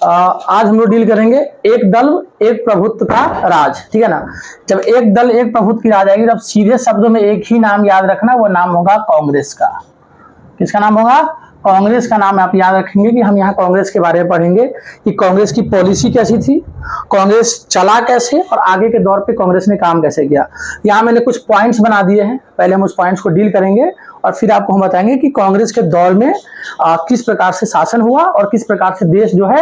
आज हम लोग डील करेंगे एक दल एक प्रभुत्व का राज। ठीक है ना। जब एक दल एक प्रभुत्व की राज आएगी तब सीधे शब्दों में एक ही नाम याद रखना, वो नाम होगा कांग्रेस का। किसका नाम होगा? कांग्रेस का नाम आप याद रखेंगे कि हम यहाँ कांग्रेस के बारे में पढ़ेंगे कि कांग्रेस की पॉलिसी कैसी थी, कांग्रेस चला कैसे और आगे के दौर पे कांग्रेस ने काम कैसे किया। यहाँ मैंने कुछ पॉइंट्स बना दिए हैं, पहले हम उस पॉइंट्स को डील करेंगे और फिर आपको हम बताएंगे कि कांग्रेस के दौर में किस प्रकार से शासन हुआ और किस प्रकार से देश जो है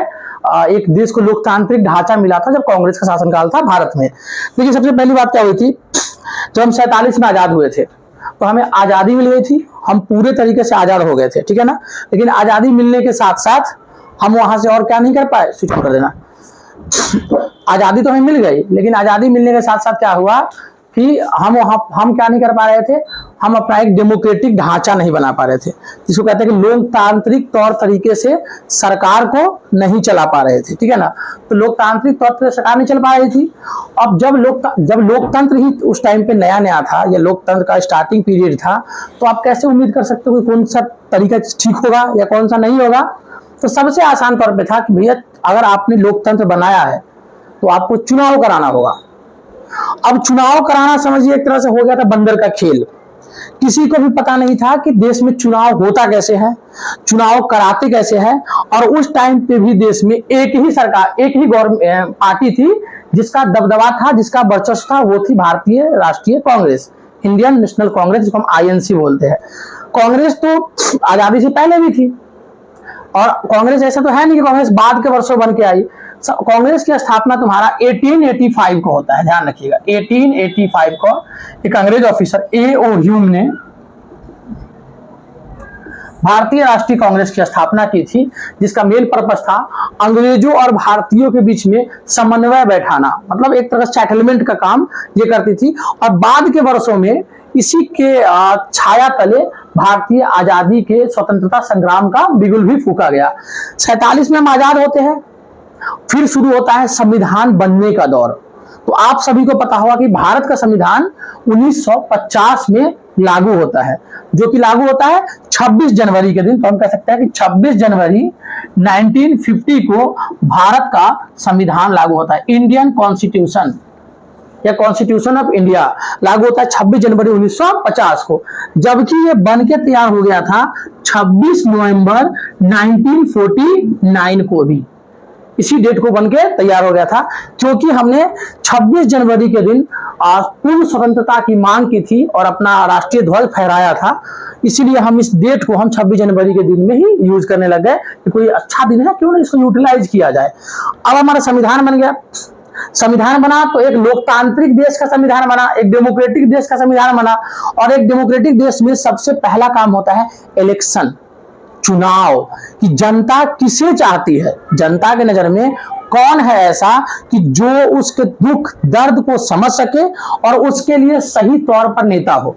एक देश को लोकतांत्रिक ढांचा मिला था जब कांग्रेस का शासनकाल था भारत में। देखिए सबसे पहली बात क्या हुई थी, जब हम 47 में आजाद हुए थे तो हमें आजादी मिल गई थी, हम पूरे तरीके से आजाद हो गए थे। ठीक है ना। लेकिन आजादी मिलने के साथ साथ हम वहां से और क्या नहीं कर पाए, स्विच ऑन कर देना। आजादी तो हमें मिल गई, लेकिन आजादी मिलने के साथ साथ क्या हुआ कि हम क्या नहीं कर पा रहे थे, हम अपना एक डेमोक्रेटिक ढांचा नहीं बना पा रहे थे, जिसको कहते हैं कि लोकतांत्रिक तौर तरीके से सरकार को नहीं चला पा रहे थे। ठीक है ना। तो लोकतांत्रिक तौर पर सरकार नहीं चल पा रही थी। अब जब लोकतंत्र ही उस टाइम पे नया नया था या लोकतंत्र का स्टार्टिंग पीरियड था, तो आप कैसे उम्मीद कर सकते हो कि कौन सा तरीका ठीक होगा या कौन सा नहीं होगा। तो सबसे आसान तौर पर था कि भैया अगर आपने लोकतंत्र बनाया है तो आपको चुनाव कराना होगा। अब चुनाव कराना समझिए एक तरह से हो गया था बंदर का खेल। किसी को भी पता नहीं था कि देश में चुनाव होता कैसे है, चुनाव कराते कैसे हैं। और उस टाइम पे भी देश में एक ही सरकार, एक ही गवर्नमेंट पार्टी थी जिसका दबदबा था, जिसका वर्चस्व था, वो थी भारतीय राष्ट्रीय कांग्रेस, इंडियन नेशनल कांग्रेस, जिसको हम आईएनसी बोलते हैं। कांग्रेस तो आजादी से पहले भी थी और कांग्रेस ऐसा तो है नहीं कि कांग्रेस बाद के वर्षों बन के आई। कांग्रेस की स्थापना तुम्हारा 1885 को होता है, ध्यान रखिएगा 1885 को एक अंग्रेज ऑफिसर A.O. ह्यूम ने भारतीय राष्ट्रीय कांग्रेस की स्थापना की थी, जिसका मेन पर्पस था अंग्रेजों और भारतीयों के बीच में समन्वय बैठाना, मतलब एक तरह से सेटलमेंट का काम ये करती थी। और बाद के वर्षों में इसी के छाया तले भारतीय आजादी के स्वतंत्रता संग्राम का बिगुल भी फूका गया। 47 में हम आजाद होते हैं, फिर शुरू होता है संविधान बनने का दौर। तो आप सभी को पता होगा कि भारत का संविधान 1950 में लागू होता है, जो कि लागू होता है 26 जनवरी के दिन। तो हम कह सकते हैं कि 26 जनवरी 1950 को भारत का संविधान लागू होता है। इंडियन कॉन्स्टिट्यूशन या कॉन्स्टिट्यूशन ऑफ इंडिया लागू होता है 26 जनवरी 1950 को, जबकि ये बन के तैयार हो गया था 26 नवंबर 1949 को भी। इसी डेट को बनके तैयार हो गया था, क्योंकि हमने 26 जनवरी के दिन पूर्ण स्वतंत्रता की मांग की थी और अपना राष्ट्रीय ध्वज फहराया था। इसीलिए हम इस डेट को हम 26 जनवरी के दिन में ही यूज करने लग गए कि कोई अच्छा दिन है, क्यों ना इसको यूटिलाइज किया जाए। अब हमारा संविधान बन गया। संविधान बना तो एक लोकतांत्रिक देश का संविधान बना, एक डेमोक्रेटिक देश का संविधान बना। और एक डेमोक्रेटिक देश में सबसे पहला काम होता है इलेक्शन, चुनाव, कि जनता किसे चाहती है, जनता के नजर में कौन है ऐसा कि जो उसके दुख दर्द को समझ सके और उसके लिए सही तौर पर नेता हो।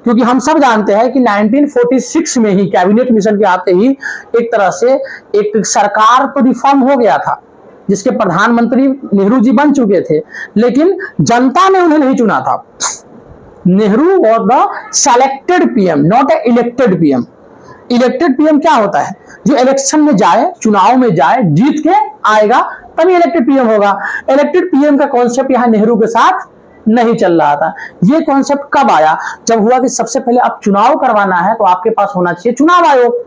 क्योंकि हम सब जानते हैं कि 1946 में ही कैबिनेट मिशन के आते ही एक तरह से एक सरकार तो रिफॉर्म हो गया था, जिसके प्रधानमंत्री नेहरू जी बन चुके थे, लेकिन जनता ने उन्हें नहीं चुना था। Nehru was the selected PM, not a elected PM. Elected PM क्या होता है? जो इलेक्शन में जाए, चुनाव में जाए, जीत के आएगा, तभी इलेक्टेड पीएम होगा। इलेक्टेड पीएम का कॉन्सेप्ट यहाँ नेहरू के साथ नहीं चल रहा था। ये कॉन्सेप्ट कब आया? जब हुआ कि सबसे पहले आप चुनाव करवाना है तो आपके पास होना चाहिए चुनाव आयोग,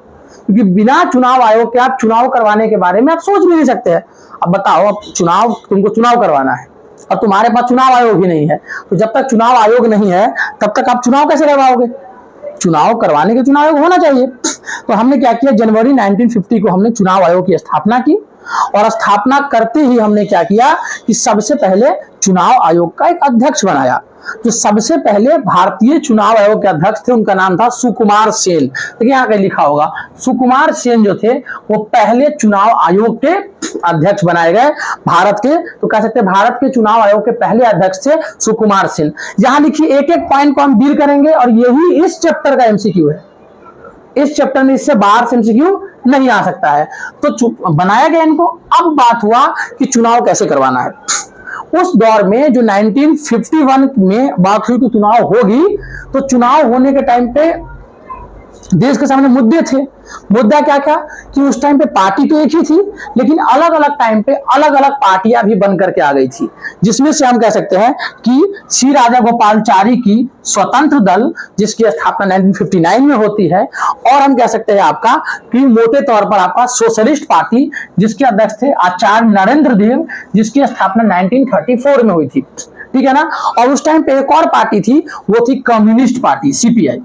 क्योंकि बिना चुनाव आयोग के आप चुनाव करवाने के बारे में आप सोच भी नहीं सकते हैं। अब बताओ, अब तुमको चुनाव करवाना है और तुम्हारे पास चुनाव आयोग ही नहीं है, तो जब तक चुनाव आयोग नहीं है तब तक आप चुनाव कैसे करवाओगे? चुनाव करवाने के चुनाव आयोग होना चाहिए। तो हमने क्या किया, जनवरी 1950 को हमने चुनाव आयोग की स्थापना की। और स्थापना करते ही हमने क्या किया कि सबसे पहले चुनाव आयोग का एक अध्यक्ष बनाया। जो सबसे पहले भारतीय चुनाव आयोग के अध्यक्ष थे उनका नाम था सुकुमार सेन। देखिए यहाँ पे लिखा होगा, सुकुमार सेन जो थे वो पहले चुनाव आयोग के अध्यक्ष बनाए गए भारत के। तो कह सकते हैं भारत के चुनाव आयोग के पहले अध्यक्ष थे सुकुमार सेन। यहाँ लिखिए एक एक पॉइंट को हम डील करेंगे और यही इस चैप्टर का एमसीक्यू है। इस चैप्टर में इससे बाहर से एमसीक्यू नहीं आ सकता है। तो बनाया गया इनको। अब बात हुआ कि चुनाव कैसे करवाना है। उस दौर में जो 1951 में बात हुई कि चुनाव होगी, तो चुनाव होने के टाइम पे देश के सामने मुद्दे थे। मुद्दा क्या क्या कि उस टाइम पे पार्टी तो एक ही थी, लेकिन अलग अलग टाइम पे अलग अलग पार्टियां भी बन करके आ गई थी, जिसमें से हम कह सकते हैं कि श्री राजा गोपालचारी की स्वतंत्र दल, जिसकी स्थापना 1959 में होती है, और हम कह सकते हैं आपका कि मोटे तौर पर आपका सोशलिस्ट पार्टी, जिसके अध्यक्ष थे आचार्य नरेंद्र देव, जिसकी स्थापना 1934 में हुई थी। ठीक है ना। और उस टाइम पे एक और पार्टी थी, वो थी कम्युनिस्ट पार्टी, सीपीआई।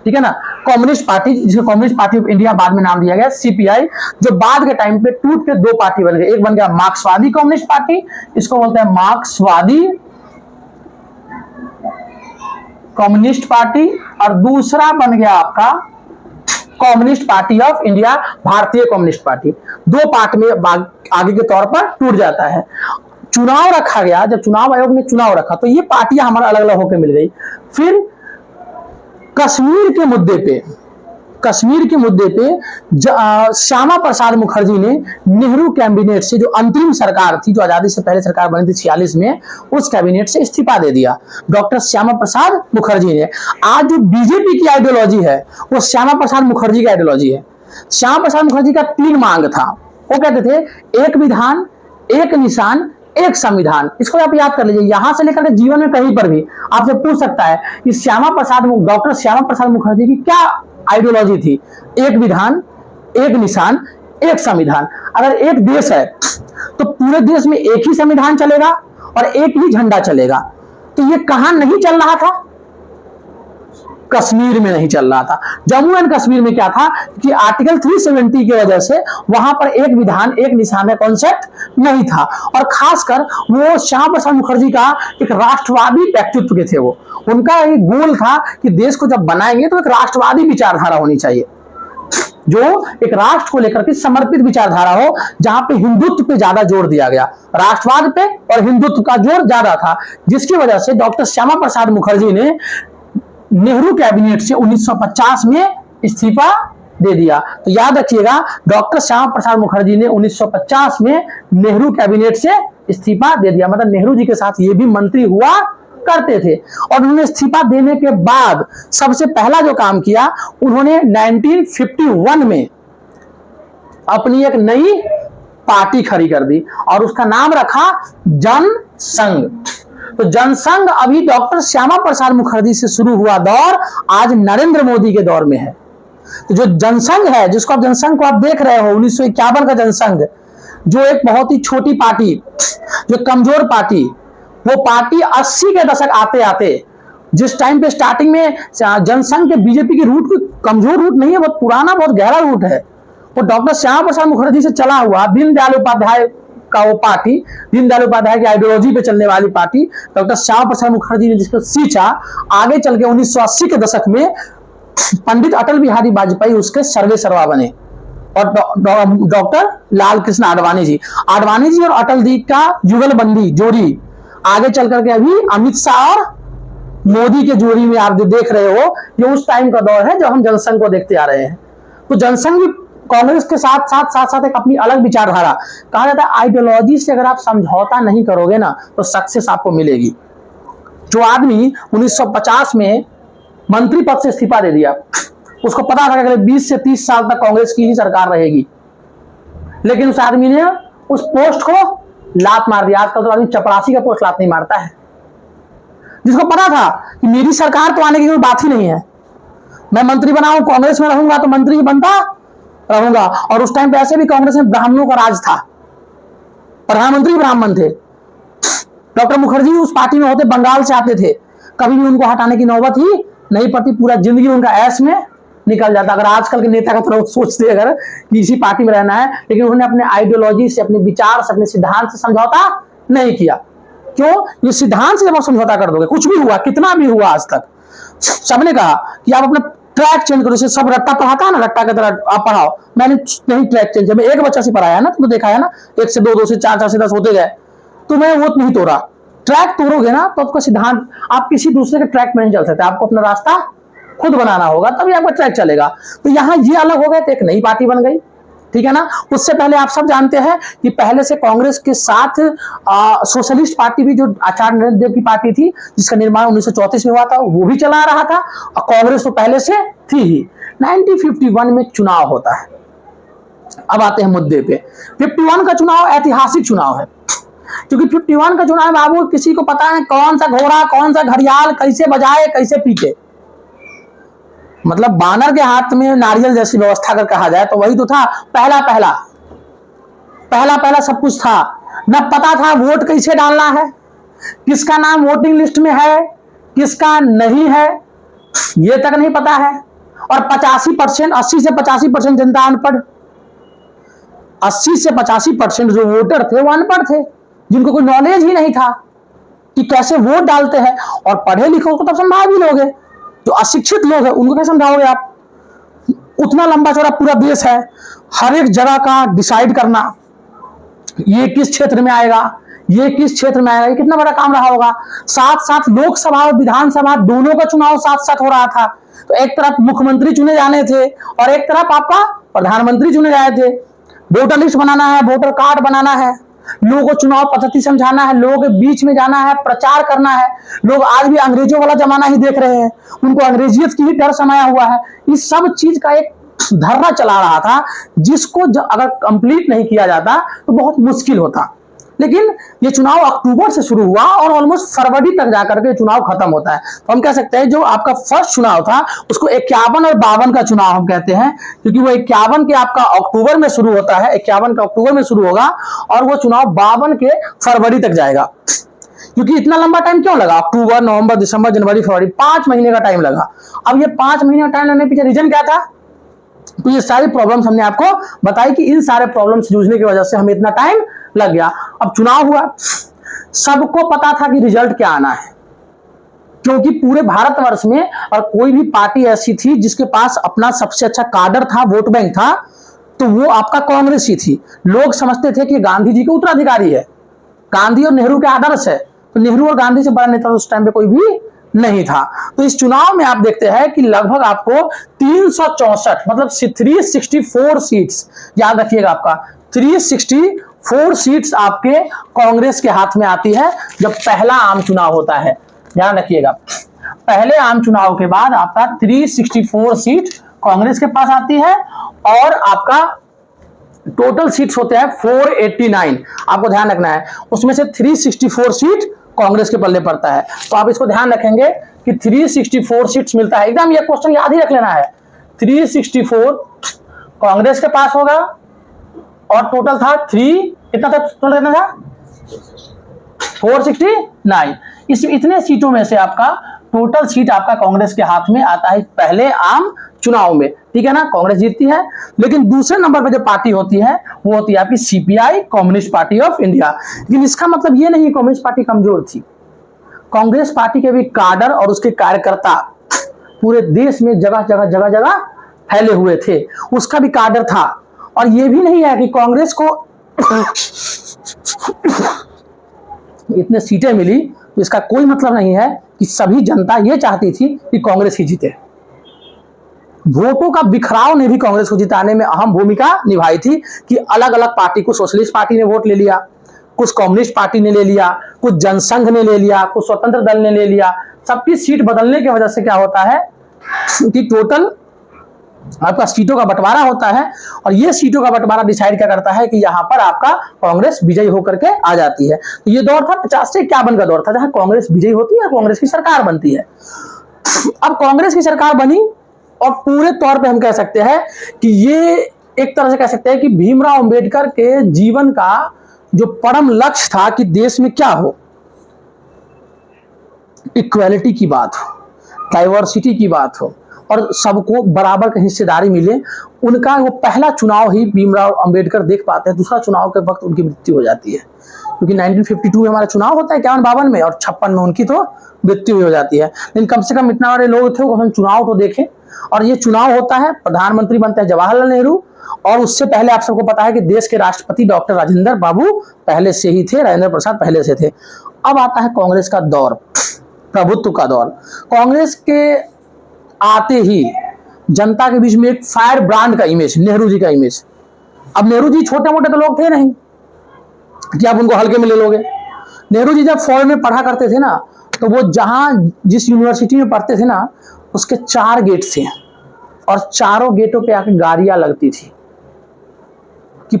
ठीक है ना। कम्युनिस्ट पार्टी, जिसको कम्युनिस्ट पार्टी ऑफ इंडिया बाद में नाम दिया गया, सीपीआई, जो बाद के टाइम पे टूट के दो पार्टी बन गए। एक बन गया मार्क्सवादी कम्युनिस्ट पार्टी, इसको बोलते हैं मार्क्सवादी कम्युनिस्ट पार्टी, और दूसरा बन गया आपका कम्युनिस्ट पार्टी ऑफ इंडिया, भारतीय कम्युनिस्ट पार्टी। दो पार्ट में आगे के तौर पर टूट जाता है। चुनाव रखा गया, जब चुनाव आयोग ने चुनाव रखा तो ये पार्टियां हमारा अलग अलग होकर मिल गई। फिर कश्मीर के मुद्दे पे श्यामा प्रसाद मुखर्जी ने नेहरू कैबिनेट से, जो अंतरिम सरकार थी, जो आजादी से पहले सरकार बनी थी 46 में, उस कैबिनेट से इस्तीफा दे दिया डॉक्टर श्यामा प्रसाद मुखर्जी ने। आज जो बीजेपी की आइडियोलॉजी है वो श्यामा प्रसाद मुखर्जी की आइडियोलॉजी है। श्यामा प्रसाद मुखर्जी का 3 मांग था। वो कहते थे एक विधान, एक निशान, एक संविधान। इसको आप याद कर लीजिए, यहां से लेकर के जीवन में कहीं पर भी आपसे पूछ सकता है कि डॉक्टर श्यामा प्रसाद मुखर्जी की क्या आइडियोलॉजी थी। एक विधान, एक निशान, एक संविधान। अगर एक देश है तो पूरे देश में एक ही संविधान चलेगा और एक ही झंडा चलेगा। तो ये कहां नहीं चल रहा था? कश्मीर में नहीं चल रहा था। जम्मू एंड कश्मीर में क्या था कि आर्टिकल 370 की वजह से वहां पर एक विधान एक निशान कॉन्सेप्ट नहीं था। और खासकर वो श्यामा प्रसाद मुखर्जी का एक राष्ट्रवादी व्यक्तित्व के थे। वो उनका एक गोल था कि देश को जब बनाएंगे तो एक राष्ट्रवादी विचारधारा होनी चाहिए, जो एक राष्ट्र को लेकर के समर्पित विचारधारा हो, जहां पे हिंदुत्व पे ज्यादा जोर दिया गया, राष्ट्रवाद पे और हिंदुत्व का जोर ज्यादा था। जिसकी वजह से डॉक्टर श्यामा प्रसाद मुखर्जी ने नेहरू कैबिनेट से 1950 में इस्तीफा दे दिया। तो याद रखिएगा, डॉक्टर श्यामा प्रसाद मुखर्जी ने 1950 में नेहरू कैबिनेट से इस्तीफा दे दिया। मतलब नेहरू जी के साथ ये भी मंत्री हुआ करते थे। और उन्होंने इस्तीफा देने के बाद सबसे पहला जो काम किया, उन्होंने 1951 में अपनी एक नई पार्टी खड़ी कर दी और उसका नाम रखा जनसंघ। तो जनसंघ अभी डॉक्टर श्यामा प्रसाद मुखर्जी से शुरू हुआ दौर आज नरेंद्र मोदी के दौर में है। तो जो जनसंघ है, जिसको आप जनसंघ को आप देख रहे हो, 1951 का जनसंघ, जो एक बहुत ही छोटी पार्टी, जो कमजोर पार्टी, वो पार्टी 80 के दशक आते आते, जिस टाइम पे स्टार्टिंग में जनसंघ के बीजेपी की रूट कोई कमजोर रूट नहीं है, बहुत पुराना बहुत गहरा रूट है। वो डॉक्टर श्यामा प्रसाद मुखर्जी से चला हुआ दीनदयाल उपाध्याय का वो पार्टी, दीनदयाल उपाध्याय की आइडियोलॉजी पे चलने वाली पार्टी, डॉक्टर श्यामा प्रसाद मुखर्जी ने जिसको सींचा, आगे चल के 1980 के दशक में पंडित अटल बिहारी वाजपेयी उसके सर्वे सर्वा बने, और डॉक्टर लाल कृष्ण आडवाणी जी और अटल जी का युगलबंदी जोड़ी आगे चल करके अभी अमित शाह और मोदी के जोड़ी में आप जो देख रहे हो, ये उस टाइम का दौर है जब हम जनसंघ को देखते आ रहे हैं। तो जनसंघ भी कांग्रेस के साथ एक अपनी अलग विचारधारा, कहा जाता है आइडियोलॉजी से अगर आप समझौता नहीं करोगे ना तो सक्सेस आपको मिलेगी। जो आदमी 1950 में मंत्री पद से इस्तीफा दे दिया, उसको पता था कि 20 से 30 साल तक कांग्रेस की ही सरकार रहेगी, लेकिन उस आदमी ने उस पोस्ट को लात मार दिया। आजकल तो आदमी चपरासी का पोस्ट लात नहीं मारता है। जिसको पता था कि मेरी सरकार तो आने की कोई बात ही नहीं है, मैं मंत्री बनाऊं, कांग्रेस में रहूंगा तो मंत्री बनता रहूंगा। और उस टाइम पे ऐसे भी कांग्रेस में ब्राह्मणों का राज था, प्रधानमंत्री ब्राह्मण थे। डॉक्टर मुखर्जी उस पार्टी में होते, बंगाल से आते थे, कभी भी उनको हटाने की नौबत ही नहीं पड़ती, पूरा जिंदगी उनका ऐश में निकल जाता। अगर आजकल के नेता का थोड़ा सोचते अगर कि इसी पार्टी में रहना है, लेकिन उन्होंने अपने आइडियोलॉजी से, अपने विचार से, अपने सिद्धांत से समझौता नहीं किया। क्यों? ये सिद्धांत से जब आप समझौता कर दोगे, कुछ भी हुआ, कितना भी हुआ आज तक, सबने कहा कि आप अपना ट्रैक चेंज करो। जैसे सब रट्टा पढ़ाता है ना, रट्टा की तरह आप पढ़ाओ। मैंने नहीं ट्रैक चेंज, मैं एक बच्चा से पढ़ाया ना, तुमने देखा है ना, 1 से 2, 2 से 4, 4 से 10 होते गए, तो मैं वो नहीं तोड़ा। ट्रैक तोड़ोगे ना तो आपका सिद्धांत, आप किसी दूसरे के ट्रैक में नहीं चल सकते, आपको अपना रास्ता खुद बनाना होगा, तभी आपका ट्रैक चलेगा। तो यहाँ ये अलग हो गया तो एक नई पार्टी बन गई। ठीक है ना। उससे पहले आप सब जानते हैं कि पहले से कांग्रेस के साथ सोशलिस्ट पार्टी भी, जो आचार्य नरेंद्र देव की पार्टी थी, जिसका निर्माण 1934 में हुआ था, वो भी चला रहा था, और कांग्रेस तो पहले से थी ही। 1951 में चुनाव होता है। अब आते हैं मुद्दे पे। 51 का चुनाव ऐतिहासिक चुनाव है, क्योंकि 51 का चुनाव बाबू किसी को पता है कौन सा घोड़ा कौन सा घड़ियाल कैसे बजाए कैसे पीटे। मतलब बानर के हाथ में नारियल जैसी व्यवस्था अगर कहा जाए तो वही तो था। पहला पहला पहला पहला सब कुछ था। न पता था वोट कैसे डालना है, किसका नाम वोटिंग लिस्ट में है किसका नहीं है, ये तक नहीं पता है। और 85%, 80 से 85% जनता अनपढ़। 80 से 85% जो वोटर थे वो अनपढ़ थे, जिनको कोई नॉलेज ही नहीं था कि कैसे वोट डालते हैं। और पढ़े लिखे को तो समझा भी लोगे, जो अशिक्षित लोग हैं उनको क्या समझाओगे आप। उतना लंबा चौड़ा पूरा देश है, हर एक जगह का डिसाइड करना, ये किस क्षेत्र में आएगा ये किस क्षेत्र में आएगा, ये कितना बड़ा काम रहा होगा। साथ साथ लोकसभा और विधानसभा दोनों का चुनाव साथ साथ हो रहा था। तो एक तरफ मुख्यमंत्री चुने जाने थे और एक तरफ आपका प्रधानमंत्री चुने जाए थे। वोटर लिस्ट बनाना है, वोटर कार्ड बनाना है, लोगों को चुनाव पद्धति समझाना है, लोगों के बीच में जाना है, प्रचार करना है। लोग आज भी अंग्रेजों वाला जमाना ही देख रहे हैं, उनको अंग्रेजियत की ही डर समाया हुआ है। इस सब चीज का एक धर्ना चला रहा था, जिसको अगर कंप्लीट नहीं किया जाता तो बहुत मुश्किल होता। लेकिन ये चुनाव अक्टूबर से शुरू हुआ और ऑलमोस्ट फरवरी तक जाकर के चुनाव खत्म होता है। तो हम कह सकते हैं जो आपका फर्स्ट चुनाव था उसको 51 और 52 का चुनाव हम कहते हैं, क्योंकि वो 51 के आपका अक्टूबर में शुरू होता है, 51 का अक्टूबर में शुरू होगा और वो चुनाव 52 के फरवरी तक जाएगा। क्योंकि इतना लंबा टाइम क्यों लगा, अक्टूबर नवंबर दिसंबर जनवरी फरवरी, 5 महीने का टाइम लगा। अब ये 5 महीने का टाइम लगने के पीछे रीजन क्या था, तो ये सारी प्रॉब्लम्स हमने आपको बताई कि इन सारे प्रॉब्लम से जूझने की वजह से हमें इतना टाइम लग गया। अब चुनाव हुआ, सबको पता था कि रिजल्ट क्या आना है, क्योंकि पूरे भारतवर्ष में और कोई भी पार्टी ऐसी थी जिसके पास अपना सबसे अच्छा काडर था, वोट बैंक था, तो वो आपका कांग्रेस ही थी। लोग समझते थे कि गांधी जी के उत्तराधिकारी है, गांधी और नेहरू के आदर्श है, तो नेहरू और गांधी से बड़ा नेता उस टाइम पे कोई भी नहीं था। तो इस चुनाव में आप देखते हैं कि लगभग आपको 364 मतलब 364 सीट्स, याद रखिएगा आपका 364 सीट्स आपके कांग्रेस के हाथ में आती है जब पहला आम चुनाव होता है। ध्यान रखिएगा, पहले आम चुनाव के बाद आपका 364 सीट कांग्रेस के पास आती है और आपका टोटल सीट्स होते हैं 489। आपको ध्यान रखना है, उसमें से 364 सीट कांग्रेस के पल्ले पड़ता है। तो आप इसको ध्यान रखेंगे कि 364 सीट्स मिलता है, एकदम ये क्वेश्चन याद ही रख लेना है। 364 कांग्रेस के पास होगा और टोटल था 3, कितना था टोटल, कितना था 469। इस इतने सीटों में से आपका टोटल सीट आपका कांग्रेस के हाथ में आता है पहले आम चुनाव में, ठीक है ना, कांग्रेस जीतती है। लेकिन दूसरे नंबर पर जो पार्टी होती है वो होती है आपकी CPI, communist party of India. लेकिन इसका मतलब ये नहीं कम्युनिस्ट पार्टी कमजोर थी, कांग्रेस पार्टी के भी काडर और उसके कार्यकर्ता पूरे देश में जगह जगह जगह जगह फैले हुए थे, उसका भी काडर था। और ये भी नहीं है कि कांग्रेस को इतने सीटें मिली तो इसका कोई मतलब नहीं है कि सभी जनता ये चाहती थी कि कांग्रेस ही जीते। वोटों का बिखराव ने भी कांग्रेस को जिताने में अहम भूमिका निभाई थी कि अलग अलग पार्टी, कुछ सोशलिस्ट पार्टी ने वोट ले लिया, कुछ कम्युनिस्ट पार्टी ने ले लिया, कुछ जनसंघ ने ले लिया, कुछ स्वतंत्र दल ने ले लिया। सबकी सीट बदलने की वजह से क्या होता है कि टोटल आपका सीटों का बंटवारा होता है और ये सीटों का बंटवारा डिसाइड क्या करता है कि यहां पर आपका कांग्रेस विजयी होकर के आ जाती है। तो ये दौर था 50 से 51 का दौर था जहां कांग्रेस विजयी होती है, कांग्रेस की सरकार बनती है। अब कांग्रेस की सरकार बनी और पूरे तौर पे हम कह सकते हैं कि ये एक तरह से कह सकते हैं कि भीमराव अंबेडकर के जीवन का जो परम लक्ष्य था कि देश में क्या हो, इक्वालिटी की बात हो, डाइवर्सिटी की बात हो और सबको बराबर की हिस्सेदारी मिले, उनका वो पहला चुनाव ही भीमराव अंबेडकर देख पाते हैं। दूसरा चुनाव के वक्त उनकी मृत्यु हो जाती है, क्योंकि 1952 में हमारा चुनाव होता है, 51-52 में, और 56 में उनकी तो मृत्यु हो जाती है। लेकिन कम से कम इतना बड़े लोग थे वो हम चुनाव तो देखें। और ये चुनाव होता है, प्रधानमंत्री बनते हैं जवाहरलाल नेहरू, और उससे पहले आप सबको पता है कि देश के राष्ट्रपति डॉक्टर राजेंद्र बाबू पहले से ही थे, राजेंद्र प्रसाद पहले से थे। अब आता है कांग्रेस का दौर, प्रभुत्व का दौर। कांग्रेस के आते ही जनता के बीच में एक फायर ब्रांड का इमेज, नेहरू जी का इमेज अब नेहरू जी छोटे मोटे तो लोग थे नहीं कि आप उनको हल्के में ले लोगे। नेहरू जी जब फॉरेन में पढ़ा करते थे ना, तो वो जहां जिस यूनिवर्सिटी में पढ़ते थे ना, उसके 4 गेट थे और चारों गेटों पे आके गाड़ियां लगती थी कि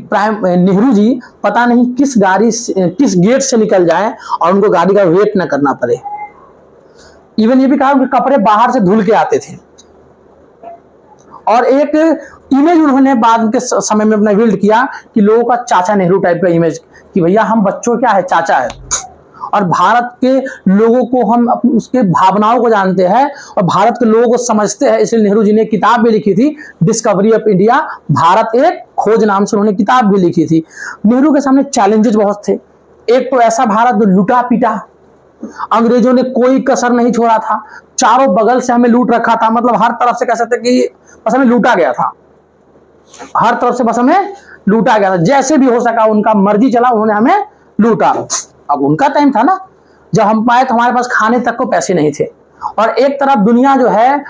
नेहरू जी पता नहीं किस गेट से निकल जाए और उनको गाड़ी का वेट ना करना पड़े। इवन ये भी कहा कि कपड़े बाहर से धुल के आते थे। और एक इमेज उन्होंने बाद के समय में अपना बिल्ड किया कि लोगों का चाचा नेहरू टाइप का इमेज, कि भैया हम बच्चों क्या है, चाचा है। और भारत के लोगों को हम उसके भावनाओं को जानते हैं और भारत के लोगों को समझते हैं, इसलिए नेहरू जी ने किताब भी लिखी थी, डिस्कवरी ऑफ इंडिया, भारत एक खोज नाम से उन्होंने किताब भी लिखी थी। नेहरू के सामने चैलेंजेस बहुत थे। एक तो ऐसा भारत जो लूटा पीटा, अंग्रेजों ने कोई कसर नहीं छोड़ा था, चारों बगल से हमें लूट रखा था, मतलब हर तरफ से कह सकते कि बस हमें लूटा गया था, हर तरफ से बस हमें लूटा गया था। जैसे भी हो सका उनका मर्जी चला, उन्होंने हमें लूटा। अब उनका टाइम था ना जब हम आए तो हमारे पास खाने तक को पैसे नहीं थे, और एक तरफ दुनिया जो है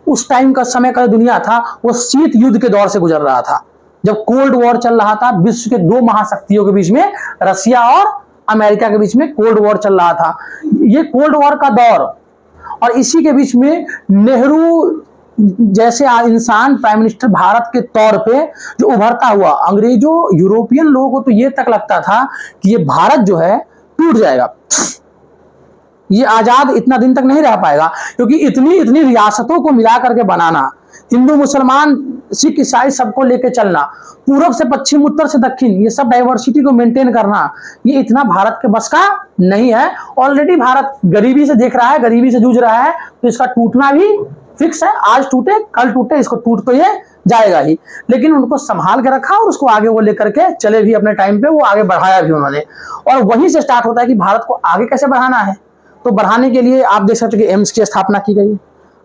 उस टाइम का समय का दुनिया था वो शीत युद्ध के दौर से गुजर रहा था, जब कोल्ड वॉर चल रहा था, विश्व के 2 महाशक्तियों के बीच में, रसिया और अमेरिका के बीच में कोल्ड वॉर चल रहा था। ये कोल्ड वॉर का दौर, और इसी के बीच में नेहरू जैसे इंसान प्राइम मिनिस्टर भारत के तौर पे जो उभरता हुआ, अंग्रेजों यूरोपियन लोगों को तो ये तक लगता था कि ये भारत जो है टूट जाएगा, ये आजाद इतना दिन तक नहीं रह पाएगा, क्योंकि इतनी रियासतों को मिला करके बनाना, हिंदू मुसलमान सिख ईसाई सबको लेके चलना, पूरब से पश्चिम उत्तर से दक्षिण, ये सब डाइवर्सिटी को मेंटेन करना, ये इतना भारत के बस का नहीं है। ऑलरेडी भारत गरीबी से देख रहा है, गरीबी से जूझ रहा है, तो इसका टूटना भी फिक्स है। आज टूटे कल टूटे, इसको टूट तो ये जाएगा ही, लेकिन उनको संभाल के रखा और उसको आगे वो लेकर के चले भी, अपने टाइम पे वो आगे बढ़ाया भी उन्होंने। और वहीं से स्टार्ट होता है कि भारत को आगे कैसे बढ़ाना है। तो बढ़ाने के लिए आप देख सकते हैं कि एम्स की स्थापना की गई,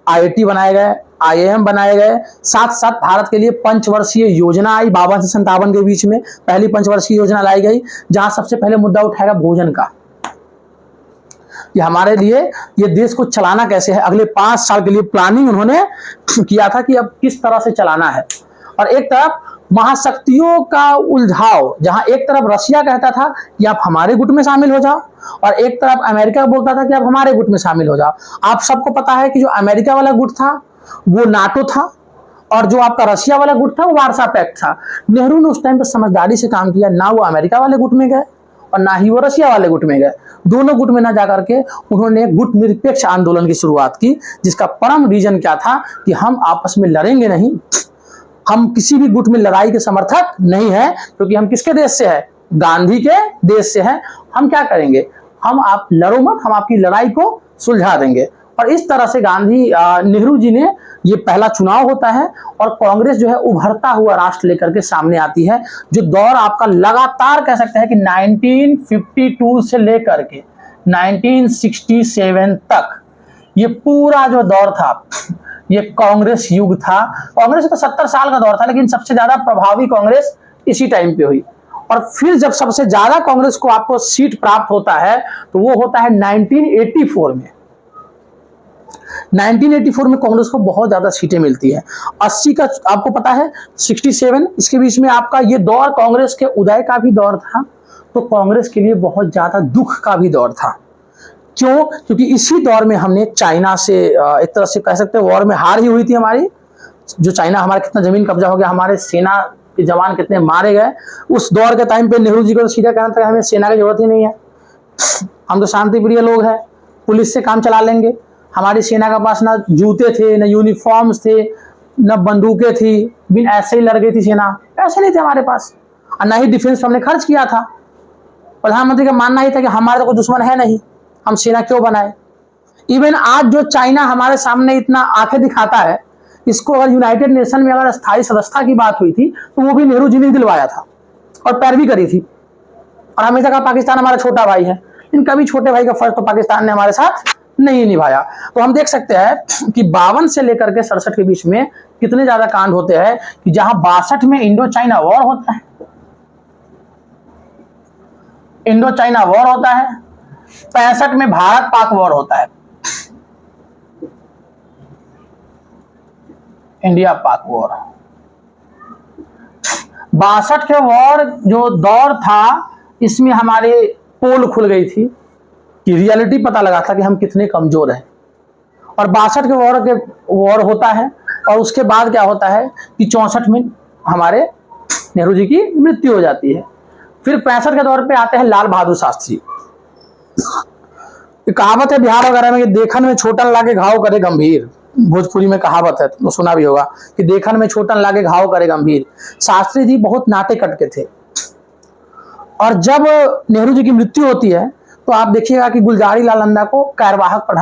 IIT बनाए गए, IIM बनाए गए, साथ साथ भारत के लिए पंचवर्षीय योजना आई 52 से 57 के बीच में, पहली पंचवर्षीय योजना लाई गई, जहां सबसे पहले मुद्दा उठाएगा भोजन का, कि हमारे लिए ये देश को चलाना कैसे है। अगले 5 साल के लिए प्लानिंग उन्होंने किया था कि अब किस तरह से चलाना है। और एक तरफ महाशक्तियों का उलझाव, जहां एक तरफ रशिया कहता था कि आप हमारे गुट में शामिल हो जाओ, और एक तरफ अमेरिका बोलता था कि आप हमारे गुट में शामिल हो जाओ। आप सबको पता है कि जो अमेरिका वाला गुट था वो नाटो था, और जो आपका रशिया वाला गुट था वो वार्सा पैक्ट था। नेहरू ने उस टाइम पर समझदारी से काम किया, ना वो अमेरिका वाले गुट में गए और ना ही वो रशिया वाले गुट में गए। दोनों गुट में ना जाकर के उन्होंने गुट निरपेक्ष आंदोलन की शुरुआत की, जिसका परम रीजन क्या था कि हम आपस में लड़ेंगे नहीं, हम किसी भी गुट में लड़ाई के समर्थक नहीं है, क्योंकि हम किसके देश से है, गांधी के देश से है। हम क्या करेंगे, हम आप लड़ो मत, हम आपकी लड़ाई को सुलझा देंगे। और इस तरह से नेहरू जी ने, ये पहला चुनाव होता है और कांग्रेस जो है उभरता हुआ राष्ट्र लेकर के सामने आती है। जो दौर आपका लगातार कह सकते हैं कि 1952 से लेकर के 1967 तक ये पूरा जो दौर था ये कांग्रेस युग था। कांग्रेस तो 70 साल का दौर था, लेकिन सबसे ज्यादा प्रभावी कांग्रेस इसी टाइम पे हुई। और फिर जब सबसे ज्यादा कांग्रेस को आपको सीट प्राप्त होता है तो वो होता है 1984 में। 1984 में कांग्रेस को बहुत ज्यादा सीटें मिलती है। 80 का आपको पता है, 67, इसके बीच में आपका ये दौर कांग्रेस के उदय का भी दौर था, तो कांग्रेस के लिए बहुत ज्यादा दुख का भी दौर था। क्यों? क्योंकि इसी दौर में हमने चाइना से एक तरह से कह सकते हैं वॉर में हार ही हुई थी हमारी। जो चाइना, हमारा कितना जमीन कब्जा हो गया, हमारे सेना के जवान कितने मारे गए। उस दौर के टाइम पे नेहरू जी को तो सीधा कहना था हमें सेना की जरूरत ही नहीं है, हम तो शांति प्रिय लोग हैं, पुलिस से काम चला लेंगे। हमारी सेना के पास ना जूते थे, ना यूनिफॉर्म्स थे, ना बंदूकें थी, बिन ऐसे ही लड़ गई थी सेना, ऐसे नहीं थे हमारे पास। और ना ही डिफेंस हमने खर्च किया था। प्रधानमंत्री का मानना ही था कि हमारे तो कोई दुश्मन है नहीं, हम सेना क्यों बनाए। इवन आज जो चाइना हमारे सामने इतना आंखें दिखाता है, इसको अगर यूनाइटेड नेशन में अगर स्थायी सदस्यता की बात हुई थी तो वो भी नेहरू जी ने दिलवाया था और पैरवी करी थी। और हमेशा कहा पाकिस्तान हमारा छोटा भाई है, लेकिन कभी छोटे भाई का फर्ज तो पाकिस्तान ने हमारे साथ नहीं निभाया। तो हम देख सकते हैं कि 52 से लेकर के 67 के बीच में कितने ज्यादा कांड होते हैं, कि जहां 62 में इंडो चाइना वॉर होता है, इंडो चाइना वॉर होता है, 65 में भारत पाक वॉर होता है, इंडिया पाक वॉर। 62 के वॉर जो दौर था, इसमें हमारे पोल खुल गई थी कि रियलिटी पता लगा था कि हम कितने कमजोर हैं। और 62 के वॉर होता है और उसके बाद क्या होता है कि 64 में हमारे नेहरू जी की मृत्यु हो जाती है। फिर 65 के दौर पे आते हैं लाल बहादुर शास्त्री। कहावत है बिहार वगैरह में कि देखन में छोटन लागे घाव करे गंभीर। भोजपुरी में कहावत है, तो सुना भी होगा कि देखन में छोटन लागे घाव करे गंभीर। शास्त्री जी बहुत नाटे कटके थे और जब नेहरू जी की मृत्यु होती है तो आप देखिएगा कि गुलजारी लाल नंदा को कार्यवाहक प्रधान